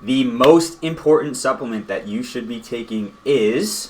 The most important supplement that you should be taking is...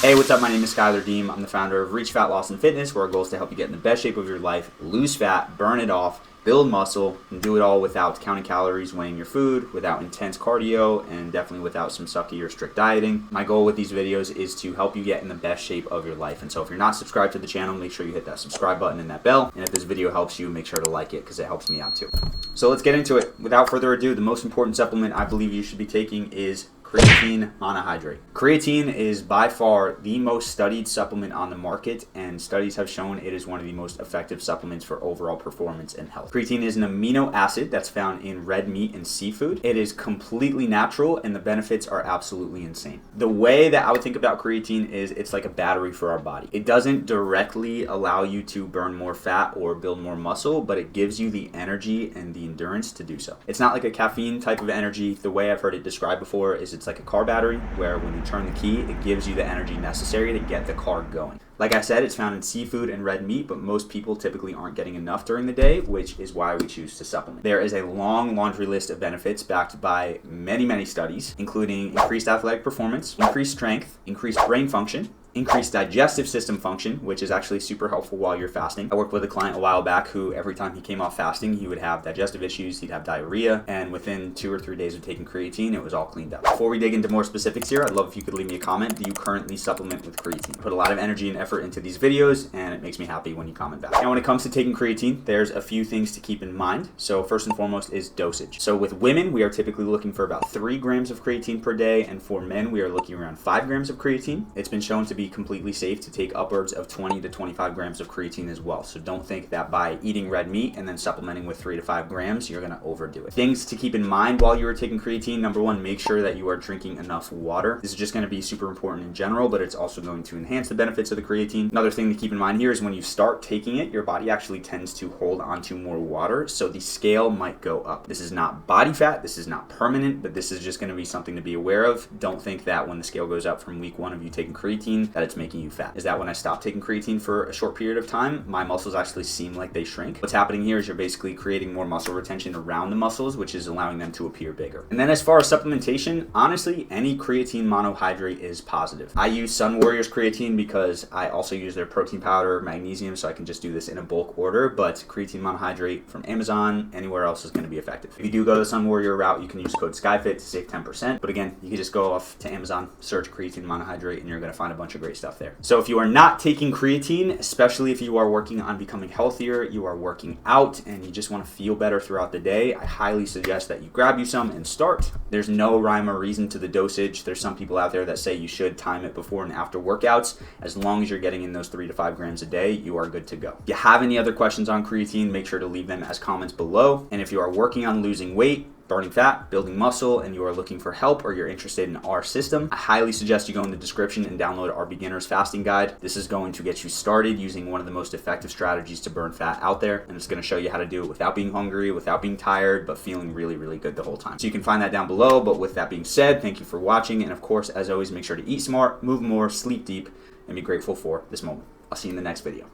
Hey, what's up? My name is Schuyler. I'm the founder of Reach Fat Loss and Fitness, where our goal is to help you get in the best shape of your life, lose fat, burn it off, build muscle, and do it all without counting calories, weighing your food, without intense cardio, and definitely without some sucky or strict dieting. My goal with these videos is to help you get in the best shape of your life. And so if you're not subscribed to the channel, make sure you hit that subscribe button and that bell. And if this video helps you, make sure to like it because it helps me out too. So let's get into it. Without further ado, the most important supplement I believe you should be taking is creatine monohydrate. Creatine is by far the most studied supplement on the market, and studies have shown it is one of the most effective supplements for overall performance and health. Creatine is an amino acid that's found in red meat and seafood. It is completely natural, and the benefits are absolutely insane. The way that I would think about creatine is it's like a battery for our body. It doesn't directly allow you to burn more fat or build more muscle, but it gives you the energy and the endurance to do so. It's not like a caffeine type of energy. The way I've heard it described before is it's like a car battery where when you turn the key, it gives you the energy necessary to get the car going. Like I said, it's found in seafood and red meat, but most people typically aren't getting enough during the day, which is why we choose to supplement. There is a long laundry list of benefits backed by many studies, including increased athletic performance, increased strength, increased brain function, increased digestive system function, which is actually super helpful while you're fasting. I worked with a client a while back who every time he came off fasting, he would have digestive issues, he'd have diarrhea, and within 2 or 3 days of taking creatine, it was all cleaned up. Before we dig into more specifics here, I'd love if you could leave me a comment. Do you currently supplement with creatine? I put a lot of energy and effort into these videos, and it makes me happy when you comment back. Now, when it comes to taking creatine, there's a few things to keep in mind. So first and foremost is dosage. So with women, we are typically looking for about 3 grams of creatine per day, and for men, we are looking around 5 grams of creatine. It's been shown to be completely safe to take upwards of 20 to 25 grams of creatine as well. So don't think that by eating red meat and then supplementing with 3 to 5 grams, you're going to overdo it. Things to keep in mind while you are taking creatine. Number one, make sure that you are drinking enough water. This is just going to be super important in general, but it's also going to enhance the benefits of the creatine. Another thing to keep in mind here is when you start taking it, your body actually tends to hold onto more water, so the scale might go up. This is not body fat, this is not permanent, but this is just going to be something to be aware of. Don't think that when the scale goes up from week 1 of you taking creatine that it's making you fat. Is that when I stopped taking creatine for a short period of time, my muscles actually seem like they shrink. What's happening here is you're basically creating more muscle retention around the muscles, which is allowing them to appear bigger. And then as far as supplementation, honestly, any creatine monohydrate is positive. I use Sun Warrior's creatine because I also use their protein powder, magnesium, so I can just do this in a bulk order, but creatine monohydrate from Amazon, anywhere else is going to be effective. If you do go the Sun Warrior route, you can use code SKYFIT to save 10%, but again, you can just go off to Amazon, search creatine monohydrate, and you're going to find a bunch of great stuff there. So if you are not taking creatine, especially if you are working on becoming healthier, you are working out, and you just want to feel better throughout the day, I highly suggest that you grab you some and start. There's no rhyme or reason to the dosage. There's some people out there that say you should time it before and after workouts. As long as you're getting in those 3 to 5 grams a day, you are good to go. If you have any other questions on creatine, make sure to leave them as comments below. And if you are working on losing weight, burning fat, building muscle, and you are looking for help or you're interested in our system, I highly suggest you go in the description and download our beginner's fasting guide. This is going to get you started using one of the most effective strategies to burn fat out there, and it's going to show you how to do it without being hungry, without being tired, but feeling really good the whole time. So you can find that down below, but with that being said, thank you for watching, and of course, as always, make sure to eat smart, move more, sleep deep, and be grateful for this moment. I'll see you in the next video.